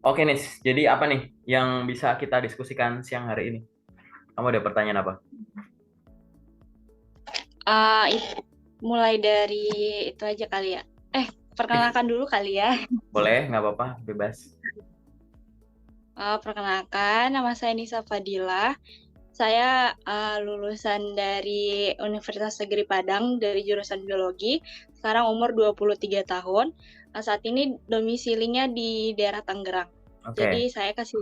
Oke, Nis. Jadi apa nih yang bisa kita diskusikan siang hari ini? Kamu ada pertanyaan apa? Ah, mulai dari itu aja kali ya. Ih, Perkenalkan dulu kali ya. boleh, nggak apa-apa, bebas. Perkenalkan, nama saya Nisa Fadila. Saya lulusan dari Universitas Negeri Padang dari jurusan biologi. Sekarang umur 23 tahun. Saat ini domisilinya di daerah Tangerang. Jadi Oke, saya kasih.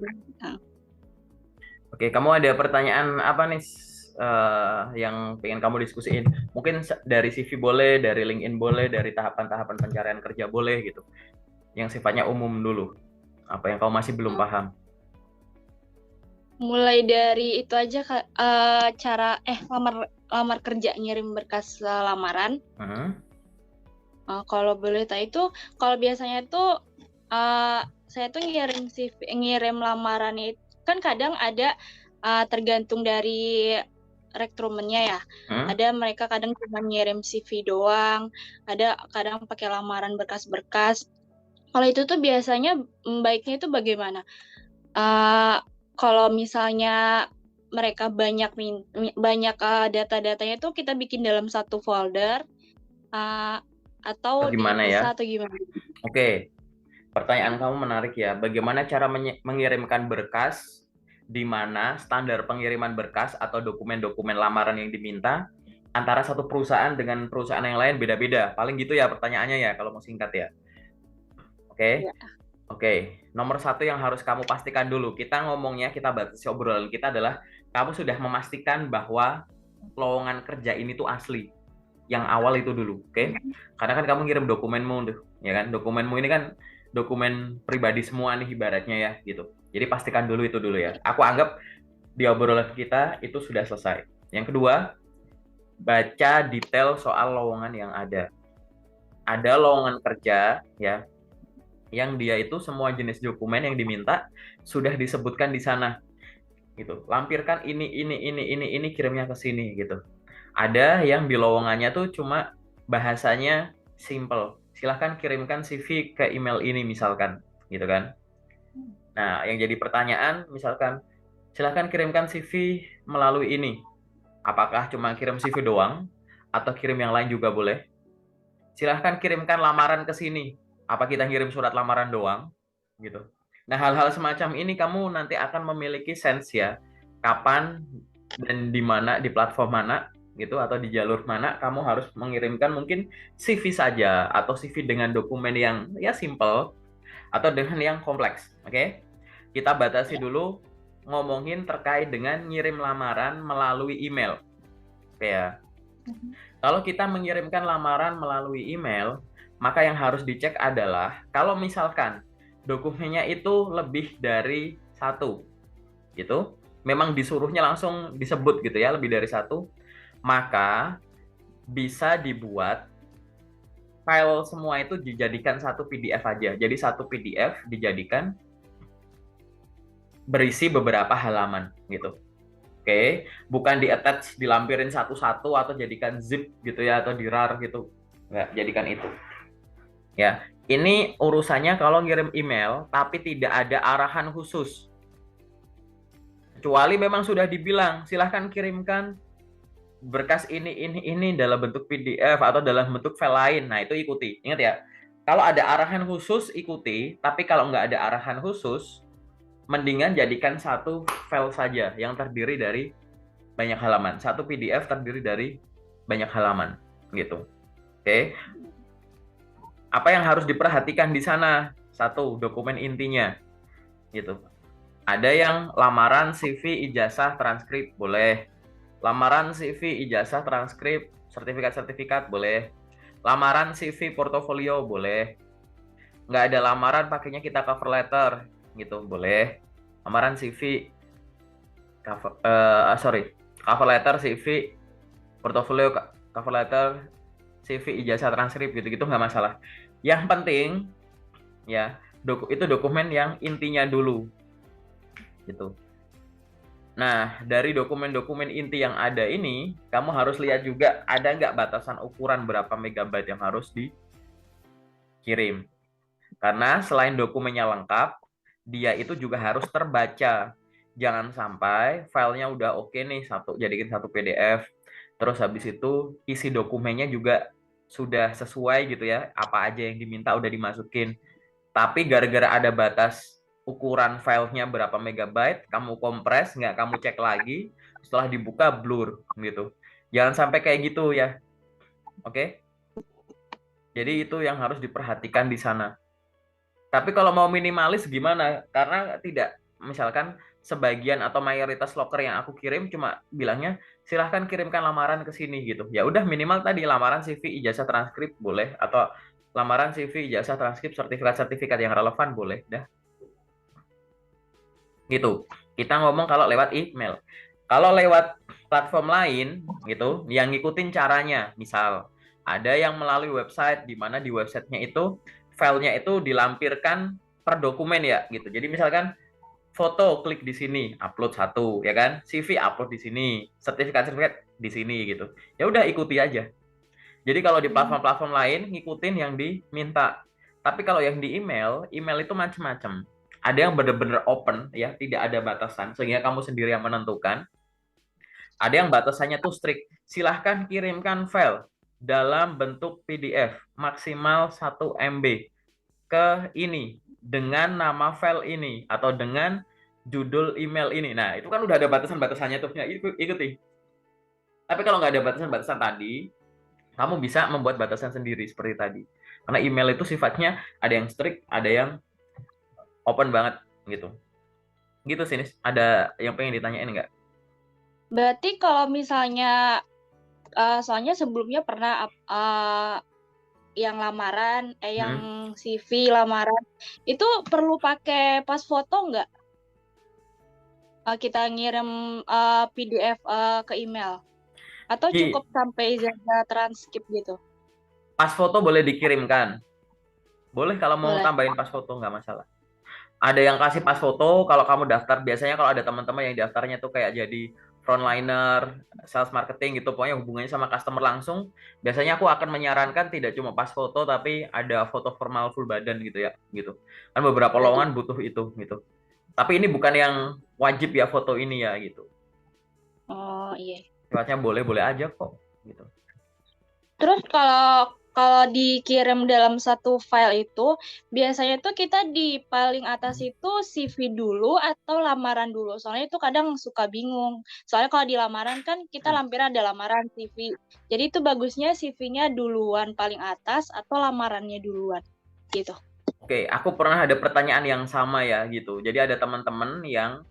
oke. Kamu ada pertanyaan apa nih yang pengen kamu diskusiin? Mungkin dari CV boleh, dari LinkedIn boleh, dari tahapan-tahapan pencarian kerja boleh gitu. Yang sifatnya umum dulu. Apa yang kamu masih belum uh, paham? Mulai dari itu aja cara lamar lamar kerja ngirim berkas lamaran. Hmm? Kalau boleh tahu itu, kalau biasanya tuh saya tuh ngirim CV, ngirim lamaran itu kan kadang ada tergantung dari rekrumennya ya. Hmm? Ada mereka kadang cuma ngirim CV doang, ada kadang pakai lamaran berkas-berkas. Kalau itu tuh biasanya baiknya itu bagaimana? Uh, Kalau misalnya mereka banyak data-datanya tuh kita bikin dalam satu folder, uh, atau Atau gimana ya? dipisah atau gimana? Oke, pertanyaan kamu menarik ya. Bagaimana cara mengirimkan berkas di mana standar pengiriman berkas atau dokumen-dokumen lamaran yang diminta antara satu perusahaan dengan perusahaan yang lain beda-beda. Paling gitu ya pertanyaannya ya kalau mau singkat ya. Oke. Ya. Oke. Nomor satu yang harus kamu pastikan dulu. Kita ngomongnya, kita batasi obrolan kita adalah kamu sudah memastikan bahwa lowongan kerja ini tuh asli. Yang awal itu dulu, oke? Karena kan kamu ngirim dokumenmu tuh, ya kan? Dokumenmu ini kan dokumen pribadi semua nih ibaratnya ya, gitu. Jadi pastikan dulu itu dulu ya. Aku anggap di obrolan kita itu sudah selesai. Yang kedua, baca detail soal lowongan yang ada. Ada lowongan kerja ya, yang dia itu semua jenis dokumen yang diminta sudah disebutkan di sana, gitu. Lampirkan ini, kirimnya ke sini, gitu. Ada yang di lowongannya tuh cuma bahasanya simple. Silahkan kirimkan CV ke email ini misalkan, gitu kan. Nah, yang jadi pertanyaan misalkan, silahkan kirimkan CV melalui ini. Apakah cuma kirim CV doang? Atau kirim yang lain juga boleh? Silahkan kirimkan lamaran ke sini. Apa kita kirim surat lamaran doang? Gitu. Nah, hal-hal semacam ini kamu nanti akan memiliki sense ya. Kapan dan di mana, di platform mana gitu atau di jalur mana kamu harus mengirimkan mungkin CV saja atau CV dengan dokumen yang ya simple atau dengan yang kompleks. Oke? Kita batasi dulu ngomongin terkait dengan ngirim lamaran melalui email. Oke ya. Kalau kita mengirimkan lamaran melalui email, maka yang harus dicek adalah kalau misalkan dokumennya itu lebih dari satu, gitu, memang disuruhnya langsung disebut gitu ya, lebih dari satu, maka bisa dibuat file semua itu dijadikan satu PDF aja. Jadi satu PDF dijadikan berisi beberapa halaman gitu. Oke, bukan di attach, dilampirin satu-satu atau jadikan zip gitu ya atau di rar gitu. Nggak, jadikan itu. Ya, ini urusannya kalau ngirim email tapi tidak ada arahan khusus. Kecuali memang sudah dibilang, silahkan kirimkan berkas ini dalam bentuk PDF atau dalam bentuk file lain. Nah, itu ikuti. Ingat ya, kalau ada arahan khusus ikuti, tapi kalau nggak ada arahan khusus, mendingan jadikan satu file saja yang terdiri dari banyak halaman. Satu PDF terdiri dari banyak halaman, gitu. Oke, apa yang harus diperhatikan di sana? Satu, dokumen intinya, gitu. Ada yang lamaran, CV, ijazah, transkrip, boleh. Lamaran, CV, ijazah, transkrip, sertifikat-sertifikat, boleh. Lamaran, CV, portofolio, boleh. Nggak ada lamaran, pakainya kita cover letter, gitu, boleh. Lamaran, CV, cover letter, CV, portofolio, cover letter, CV, ijazah, transkrip, gitu-gitu nggak masalah. Yang penting, ya, itu dokumen yang intinya dulu, gitu. Nah, dari dokumen-dokumen inti yang ada ini, kamu harus lihat juga ada nggak batasan ukuran berapa megabyte yang harus dikirim. Karena selain dokumennya lengkap, dia itu juga harus terbaca. Jangan sampai filenya udah oke nih, jadikan satu PDF. Terus habis itu isi dokumennya juga sudah sesuai gitu ya, apa aja yang diminta udah dimasukin. Tapi gara-gara ada batas ukuran filenya berapa megabyte, kamu kompres, nggak kamu cek lagi, setelah dibuka blur gitu. Jangan sampai kayak gitu ya, oke? Jadi itu yang harus diperhatikan di sana. Tapi kalau mau minimalis gimana? Karena tidak, misalkan sebagian atau mayoritas loker yang aku kirim cuma bilangnya silahkan kirimkan lamaran ke sini gitu. Ya udah minimal tadi lamaran CV, ijazah, transkrip boleh, atau lamaran CV, ijazah, transkrip, sertifikat-sertifikat yang relevan boleh, dah. Gitu. Kita ngomong kalau lewat email. Kalau lewat platform lain gitu, yang ngikutin caranya, misal ada yang melalui website di mana di websitenya itu filenya itu dilampirkan per dokumen ya gitu. Jadi misalkan foto klik di sini, upload satu ya kan, CV upload di sini, sertifikat di sini gitu. Ya udah ikuti aja. Jadi kalau di platform-platform lain ngikutin yang diminta. Tapi kalau yang di email, email itu macam-macam. Ada yang benar-benar open ya, tidak ada batasan sehingga kamu sendiri yang menentukan. Ada yang batasannya tuh strict. Silahkan kirimkan file dalam bentuk PDF maksimal 1 MB ke ini dengan nama file ini atau dengan judul email ini. Nah, itu kan udah ada batasan-batasannya tuh. Ya, ikuti. Tapi kalau nggak ada batasan-batasan tadi, kamu bisa membuat batasan sendiri seperti tadi. Karena email itu sifatnya ada yang strict, ada yang open banget gitu. Gitu sih, Nis. Ada yang pengen ditanyain nggak? Berarti kalau misalnya soalnya sebelumnya pernah yang lamaran, yang CV lamaran, itu perlu pakai pas foto nggak? Kita ngirim PDF ke email, atau cukup sampai ijazah transkrip gitu? Pas foto boleh dikirimkan. Boleh kalau mau Boleh. tambahin pas foto nggak masalah. Ada yang kasih pas foto kalau kamu daftar. Biasanya kalau ada teman-teman yang daftarnya tuh kayak jadi frontliner, sales marketing gitu, pokoknya hubungannya sama customer langsung. Biasanya aku akan menyarankan tidak cuma pas foto, tapi ada foto formal full badan gitu ya, gitu. Kan beberapa lowongan butuh itu gitu. Tapi ini bukan yang wajib ya foto ini ya gitu. Oh iya. Sifatnya boleh-boleh aja kok gitu. Terus kalau dikirim dalam satu file itu, biasanya tuh kita di paling atas itu CV dulu atau lamaran dulu. Soalnya itu kadang suka bingung. Soalnya kalau di lamaran kan kita lampiran ada lamaran CV. Jadi itu bagusnya CV-nya duluan paling atas atau lamarannya duluan gitu. Oke, aku pernah ada pertanyaan yang sama ya gitu. Jadi ada teman-teman yang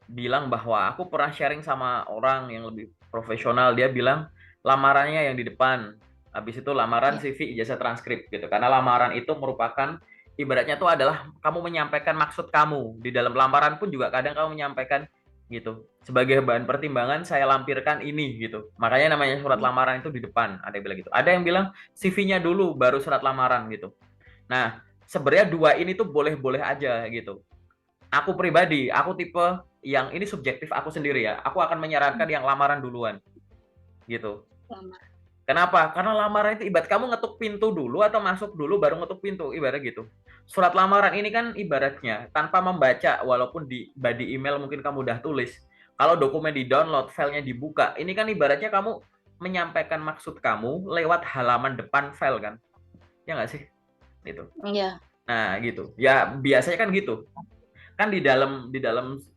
bilang bahwa aku pernah sharing sama orang yang lebih profesional. Dia bilang lamarannya yang di depan. Habis itu lamaran CV, ijazah, transkrip gitu. Karena lamaran itu merupakan ibaratnya tuh adalah kamu menyampaikan maksud kamu. Di dalam lamaran pun juga kadang kamu menyampaikan gitu. Sebagai bahan pertimbangan saya lampirkan ini gitu. Makanya namanya surat lamaran itu di depan. Ada yang bilang gitu. Ada yang bilang CV-nya dulu baru surat lamaran gitu. Nah, sebenarnya dua ini tuh boleh-boleh aja gitu. Aku pribadi, aku tipe yang ini subjektif aku sendiri ya. Aku akan menyarankan yang lamaran duluan. Gitu. Lamaran. Kenapa? Karena lamaran itu ibarat kamu ngetuk pintu dulu atau masuk dulu baru ngetuk pintu, ibarat gitu. Surat lamaran ini kan ibaratnya tanpa membaca, walaupun di body email mungkin kamu udah tulis. Kalau dokumen di-download, filenya dibuka, ini kan ibaratnya kamu menyampaikan maksud kamu lewat halaman depan file kan. Ya nggak sih? Gitu. Iya. Nah, gitu. Ya biasanya kan gitu. Kan di dalam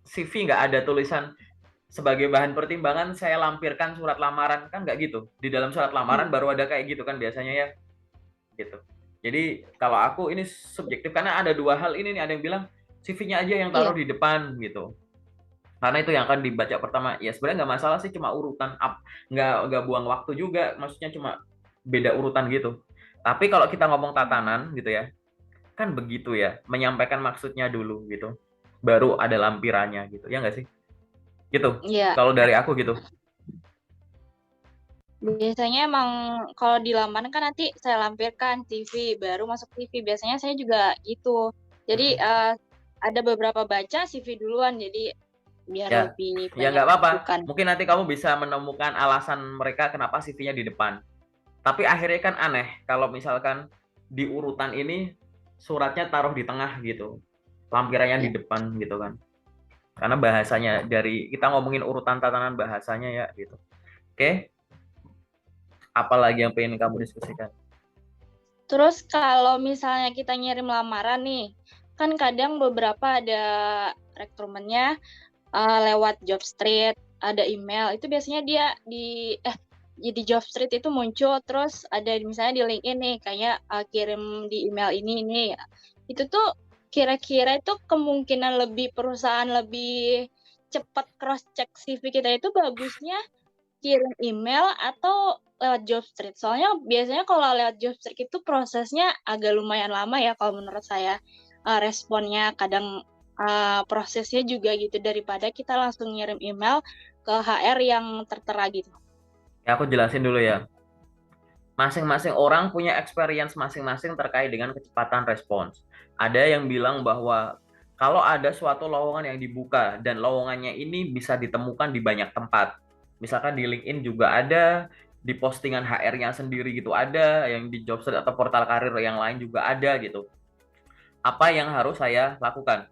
CV nggak ada tulisan sebagai bahan pertimbangan saya lampirkan surat lamaran, kan nggak gitu. Di dalam surat lamaran baru ada kayak gitu kan biasanya ya, gitu. Jadi kalau aku ini subjektif karena ada dua hal ini nih, ada yang bilang CV-nya aja yang taruh di depan gitu. Karena itu yang akan dibaca pertama. Ya sebenarnya nggak masalah sih, cuma urutan up, nggak buang waktu juga. Maksudnya cuma beda urutan gitu. Tapi kalau kita ngomong tatanan gitu ya, kan begitu ya, menyampaikan maksudnya dulu gitu. Baru ada lampirannya gitu. Ya nggak sih? Gitu. Iya. Kalau dari aku gitu. Biasanya emang kalau di lamaran kan nanti saya lampirkan CV, baru masuk CV. Biasanya saya juga gitu. Jadi ada beberapa baca CV duluan, jadi biar Ya, lebih ya banyak nggak apa-apa. masukan. Mungkin nanti kamu bisa menemukan alasan mereka kenapa CV-nya di depan. Tapi akhirnya kan aneh kalau misalkan di urutan ini suratnya taruh di tengah gitu. lampirannya di Ya. depan gitu kan. Karena bahasanya dari kita ngomongin urutan tatanan bahasanya ya gitu. Oke, apalagi yang pengen kamu diskusikan? Terus kalau misalnya kita ngirim lamaran nih, kan kadang beberapa ada rekrutmennya lewat Jobstreet, ada email. Itu biasanya dia di Jobstreet itu muncul, terus ada misalnya di LinkedIn nih, kayak kirim di email ini. Itu tuh kira-kira itu kemungkinan perusahaan lebih cepat cross check CV kita itu bagusnya kirim email atau lewat Jobstreet. Soalnya biasanya kalau lewat Jobstreet itu prosesnya agak lumayan lama ya kalau menurut saya. Responnya kadang prosesnya juga gitu daripada kita langsung ngirim email ke HR yang tertera gitu. Ya aku jelasin dulu ya. Masing-masing orang punya experience masing-masing terkait dengan kecepatan respons. Ada yang bilang bahwa kalau ada suatu lowongan yang dibuka dan lowongannya ini bisa ditemukan di banyak tempat. Misalkan di LinkedIn juga ada, di postingan HR-nya sendiri gitu ada, yang di Jobstreet atau portal karir yang lain juga ada gitu. Apa yang harus saya lakukan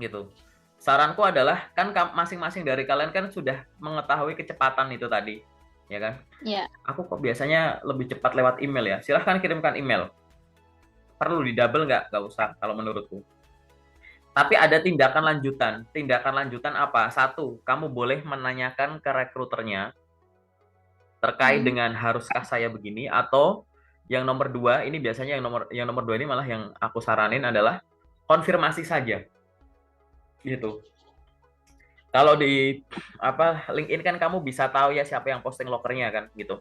gitu? Saranku adalah kan masing-masing dari kalian kan sudah mengetahui kecepatan itu tadi, ya kan? Ya. Aku kok biasanya lebih cepat lewat email ya. Silahkan kirimkan email. Perlu di double nggak? Nggak usah kalau menurutku. Tapi ada tindakan lanjutan. Tindakan lanjutan apa? Satu, kamu boleh menanyakan ke rekruternya terkait dengan haruskah saya begini, atau yang nomor dua ini biasanya yang nomor dua ini malah yang aku saranin adalah konfirmasi saja gitu. Kalau di LinkedIn kan kamu bisa tahu ya siapa yang posting lokernya kan gitu.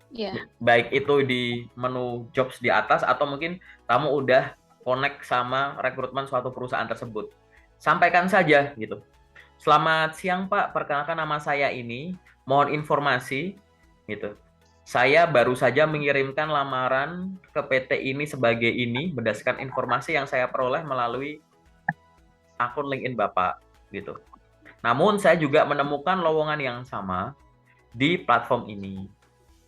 Iya. Baik itu di menu jobs di atas atau mungkin kamu udah connect sama rekrutmen suatu perusahaan tersebut. Sampaikan saja gitu. Selamat siang Pak, perkenalkan nama saya ini, mohon informasi gitu. Saya baru saja mengirimkan lamaran ke PT ini sebagai ini berdasarkan informasi yang saya peroleh melalui akun LinkedIn Bapak gitu. Namun saya juga menemukan lowongan yang sama di platform ini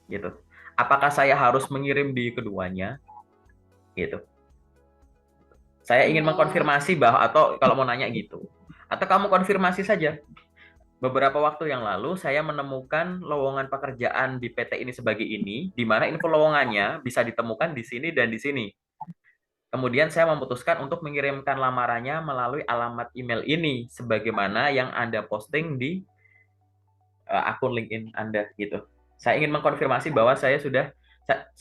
gitu. Apakah saya harus mengirim di keduanya gitu? Saya ingin mengkonfirmasi bahwa, atau kalau mau nanya gitu, atau kamu konfirmasi saja. Beberapa waktu yang lalu saya menemukan lowongan pekerjaan di PT ini sebagai ini, di mana info lowongannya bisa ditemukan di sini dan di sini. Kemudian saya memutuskan untuk mengirimkan lamarannya melalui alamat email ini, sebagaimana yang Anda posting di akun LinkedIn Anda gitu. Saya ingin mengkonfirmasi bahwa saya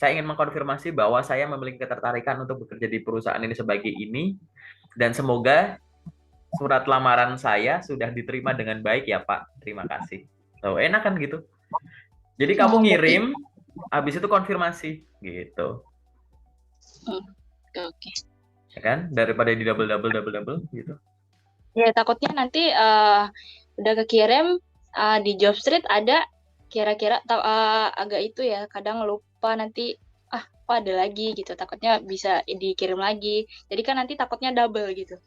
ingin mengkonfirmasi bahwa saya memiliki ketertarikan untuk bekerja di perusahaan ini sebagai ini, dan semoga surat lamaran saya sudah diterima dengan baik ya Pak. Terima kasih. So, enak kan gitu. Jadi kamu ngirim, habis itu konfirmasi gitu. Oke. Ya kan? Daripada di double gitu. Ya takutnya nanti udah kekirim di Jobstreet ada kira-kira agak itu ya, kadang lupa nanti kok ada lagi gitu, takutnya bisa dikirim lagi. Jadi kan nanti takutnya double gitu.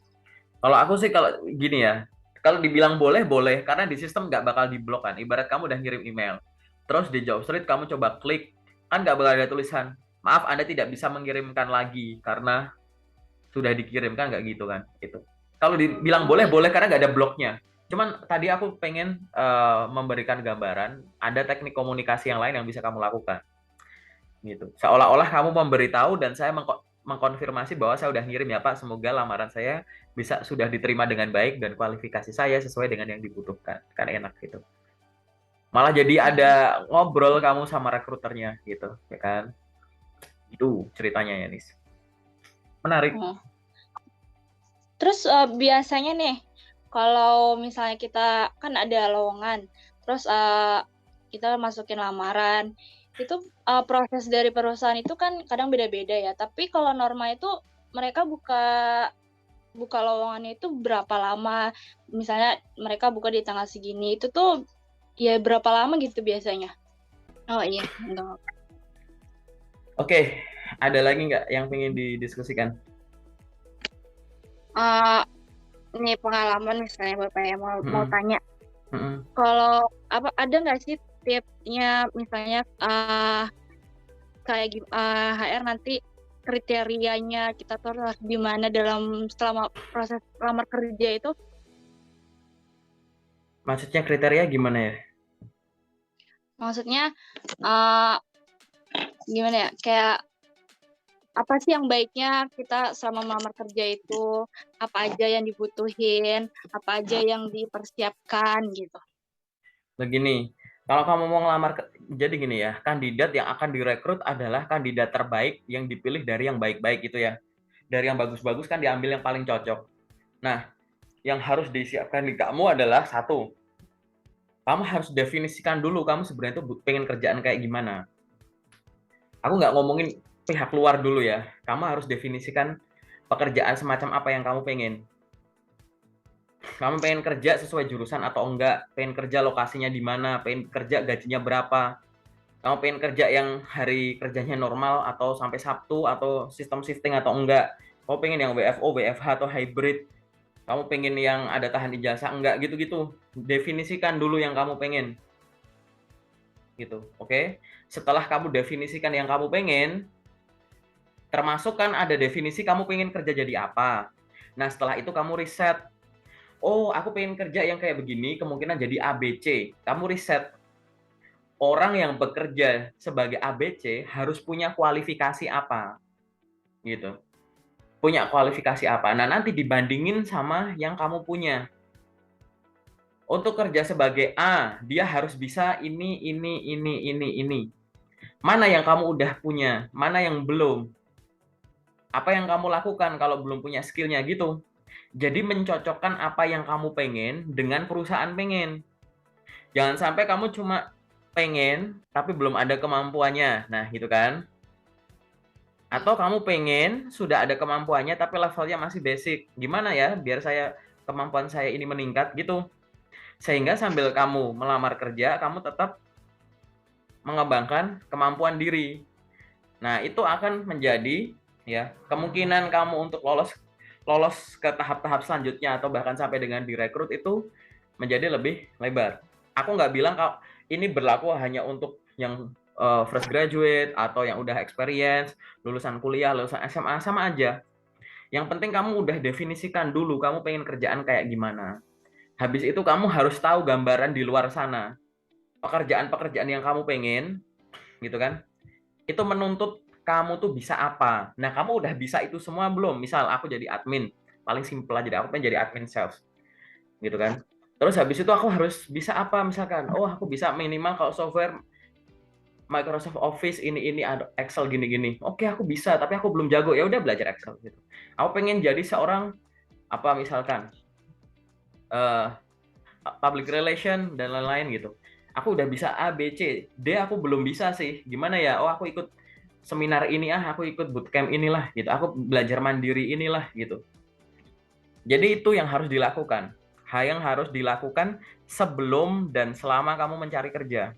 Kalau aku sih kalau gini ya, kalau dibilang boleh, boleh. Karena di sistem nggak bakal diblok kan. Ibarat kamu udah ngirim email. Terus di Jobstreet kamu coba klik, kan nggak bakal ada tulisan, maaf Anda tidak bisa mengirimkan lagi karena sudah dikirimkan, nggak gitu kan. Itu. Kalau dibilang boleh, boleh karena nggak ada bloknya. Cuman tadi aku pengen memberikan gambaran, ada teknik komunikasi yang lain yang bisa kamu lakukan. Gitu. Seolah-olah kamu memberitahu dan saya mengkonfirmasi bahwa saya udah ngirim ya Pak, semoga lamaran saya sudah diterima dengan baik dan kualifikasi saya sesuai dengan yang dibutuhkan. Kan enak gitu. Malah jadi ada ngobrol kamu sama rekruternya gitu, ya kan? Itu ceritanya ya, Nis. Menarik. Terus biasanya nih, kalau misalnya kita kan ada lowongan, terus kita masukin lamaran, itu proses dari perusahaan itu kan kadang beda-beda ya. Tapi kalau norma itu mereka buka lowongannya itu berapa lama? Misalnya mereka buka di tanggal segini, itu tuh ya berapa lama gitu biasanya? Oh iya, enggak. Oke, ada lagi nggak yang pengen didiskusikan? Ini pengalaman misalnya Bapak yang mau tanya. Kalau ada nggak sih tipsnya misalnya kayak HR nanti kriterianya kita tuh harus gimana selama proses lamar kerja itu? Maksudnya kriteria gimana ya? Maksudnya gimana ya? Kayak apa sih yang baiknya kita selama melamar kerja itu? Apa aja yang dibutuhin? Apa aja yang dipersiapkan gitu? Begini, kalau kamu mau jadi gini ya, kandidat yang akan direkrut adalah kandidat terbaik yang dipilih dari yang baik-baik gitu ya. Dari yang bagus-bagus kan diambil yang paling cocok. Nah, yang harus disiapkan di kamu adalah satu, kamu harus definisikan dulu kamu sebenarnya tuh pengen kerjaan kayak gimana. Aku nggak ngomongin pihak luar dulu ya. Kamu harus definisikan pekerjaan semacam apa yang kamu pengen. Kamu pengen kerja sesuai jurusan atau enggak? Pengen kerja lokasinya di mana? Pengen kerja gajinya berapa? Kamu pengen kerja yang hari kerjanya normal atau sampai Sabtu atau sistem shifting atau enggak? Kamu pengen yang WFO, WFH atau hybrid? Kamu pengen yang ada tahan ijazah enggak gitu-gitu. Definisikan dulu yang kamu pengen. Gitu, oke? Setelah kamu definisikan yang kamu pengen, termasuk kan ada definisi kamu pengen kerja jadi apa. Nah, setelah itu kamu riset. Oh, aku pengen kerja yang kayak begini, kemungkinan jadi ABC. Kamu riset. Orang yang bekerja sebagai ABC harus punya kualifikasi apa. Gitu. Punya kualifikasi apa. Nah, nanti dibandingin sama yang kamu punya. Untuk kerja sebagai A, dia harus bisa ini. Mana yang kamu udah punya, mana yang belum. Apa yang kamu lakukan kalau belum punya skillnya gitu. Jadi mencocokkan apa yang kamu pengen dengan perusahaan pengen. Jangan sampai kamu cuma pengen, tapi belum ada kemampuannya. Nah, gitu kan. Atau kamu pengen, sudah ada kemampuannya, tapi levelnya masih basic. Gimana ya, biar kemampuan saya ini meningkat gitu. Sehingga sambil kamu melamar kerja, kamu tetap mengembangkan kemampuan diri. Nah, itu akan menjadi ya kemungkinan kamu untuk lolos ke tahap-tahap selanjutnya atau bahkan sampai dengan direkrut itu menjadi lebih lebar. Aku nggak bilang kalau ini berlaku hanya untuk yang fresh graduate atau yang udah experience, lulusan kuliah, lulusan SMA, sama aja. Yang penting kamu udah definisikan dulu kamu pengen kerjaan kayak gimana. Habis itu kamu harus tahu gambaran di luar sana. Pekerjaan-pekerjaan yang kamu pengen, gitu kan? Itu menuntut kamu tuh bisa apa. Nah, kamu udah bisa itu semua belum? Misal aku jadi admin, paling simpel aja deh, aku pengen jadi admin sales, gitu kan. Terus habis itu aku harus bisa apa misalkan? Oh, aku bisa minimal kalau software Microsoft Office ini Excel gini-gini. Oke, aku bisa, tapi aku belum jago. Ya udah belajar Excel gitu. Aku pengen jadi seorang apa misalkan public relation dan lain-lain gitu. Aku udah bisa A, B, C. D aku belum bisa sih. Gimana ya? Oh, aku ikut seminar ini aku ikut bootcamp inilah gitu. Aku belajar mandiri inilah gitu. Jadi itu yang harus dilakukan. Hal yang harus dilakukan sebelum dan selama kamu mencari kerja.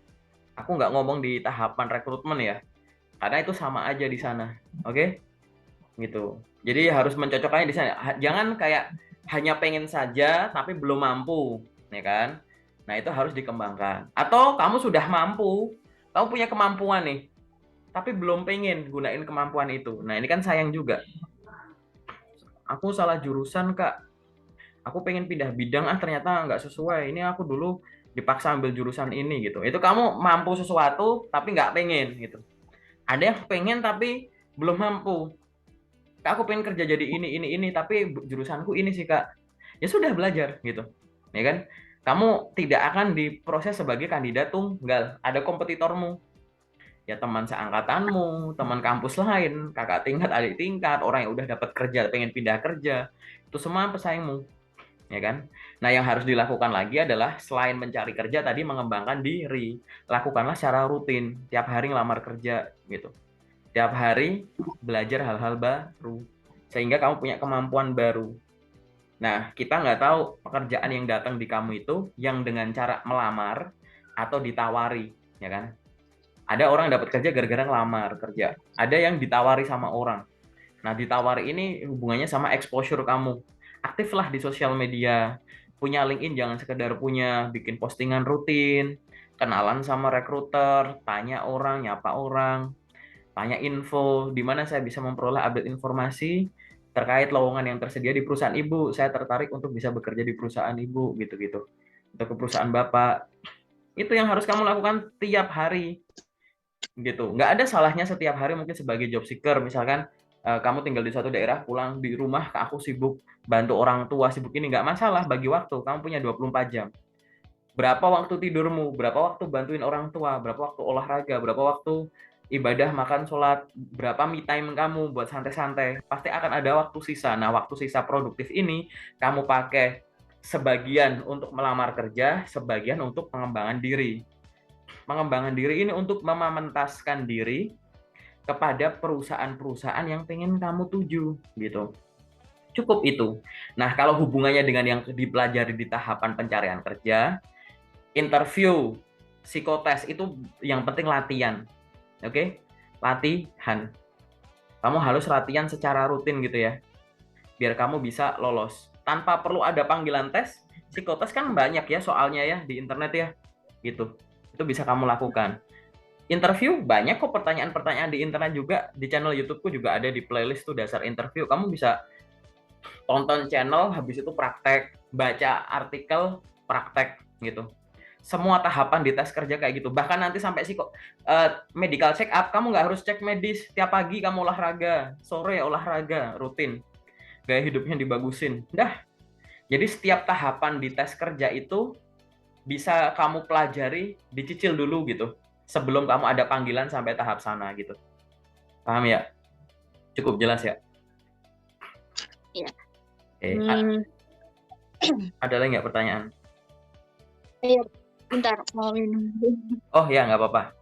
Aku nggak ngomong di tahapan rekrutmen ya, karena itu sama aja di sana, oke? Gitu. Jadi harus mencocokkannya di sana. Jangan kayak hanya pengen saja tapi belum mampu, ya kan? Nah itu harus dikembangkan. Atau kamu sudah mampu, kamu punya kemampuan nih, tapi belum pengen gunain kemampuan itu. Nah ini kan sayang juga. Aku salah jurusan kak, aku pengen pindah bidang ternyata nggak sesuai. Ini aku dulu dipaksa ambil jurusan ini gitu. Itu kamu mampu sesuatu tapi nggak pengen gitu. Ada yang pengen tapi belum mampu. Kak, aku pengen kerja jadi ini tapi jurusanku ini sih kak. Ya sudah belajar gitu, ya kan? Kamu tidak akan diproses sebagai kandidat tunggal. Ada kompetitormu, ya teman seangkatanmu, teman kampus lain, kakak tingkat, adik tingkat, orang yang udah dapat kerja, pengen pindah kerja, itu semua pesaingmu, ya kan? Nah, yang harus dilakukan lagi adalah selain mencari kerja tadi mengembangkan diri, lakukanlah secara rutin, tiap hari ngelamar kerja gitu. Tiap hari belajar hal-hal baru sehingga kamu punya kemampuan baru. Nah, kita nggak tahu pekerjaan yang datang di kamu itu yang dengan cara melamar atau ditawari, ya kan? Ada orang dapat kerja gara-gara ngelamar kerja. Ada yang ditawari sama orang. Nah, ditawari ini hubungannya sama exposure kamu. Aktiflah di sosial media. Punya LinkedIn jangan sekedar punya, bikin postingan rutin, kenalan sama recruiter, tanya orang, nyapa orang. tanya info, di mana saya bisa memperoleh update informasi terkait lowongan yang tersedia di perusahaan ibu. Saya tertarik untuk bisa bekerja di perusahaan ibu, gitu-gitu. Atau ke perusahaan bapak. Itu yang harus kamu lakukan tiap hari, gitu. Nggak ada salahnya setiap hari mungkin sebagai job seeker, misalkan kamu tinggal di suatu daerah, pulang di rumah, aku sibuk bantu orang tua, sibuk ini, nggak masalah bagi waktu. Kamu punya 24 jam. Berapa waktu tidurmu, berapa waktu bantuin orang tua, berapa waktu olahraga, berapa waktu ibadah, makan, sholat, berapa me time kamu buat santai-santai, pasti akan ada waktu sisa. Nah, waktu sisa produktif ini kamu pakai sebagian untuk melamar kerja, sebagian untuk pengembangan diri. Pengembangan diri ini untuk memamantaskan diri kepada perusahaan-perusahaan yang pengen kamu tuju, gitu. Cukup itu. Nah, kalau hubungannya dengan yang dipelajari di tahapan pencarian kerja, interview, psikotes, itu yang penting latihan. Oke? Latihan. Kamu harus latihan secara rutin gitu ya, biar kamu bisa lolos. Tanpa perlu ada panggilan tes, psikotes kan banyak ya soalnya ya di internet ya, gitu. Itu bisa kamu lakukan. Interview banyak kok pertanyaan-pertanyaan di internet juga, di channel YouTube-ku juga ada di playlist tuh dasar interview. Kamu bisa tonton channel, habis itu praktek, baca artikel, praktek gitu. Semua tahapan di tes kerja kayak gitu. Bahkan nanti sampai medical check up, kamu nggak harus cek medis. Tiap pagi kamu olahraga, sore olahraga, rutin. Gaya hidupnya dibagusin. Dah. Jadi setiap tahapan di tes kerja itu bisa kamu pelajari, dicicil dulu gitu. Sebelum kamu ada panggilan sampai tahap sana gitu. Paham ya? Cukup jelas ya? Iya. Oke. Ada lagi nggak pertanyaan? Iya, bentar mau minum. Oh ya, nggak apa-apa.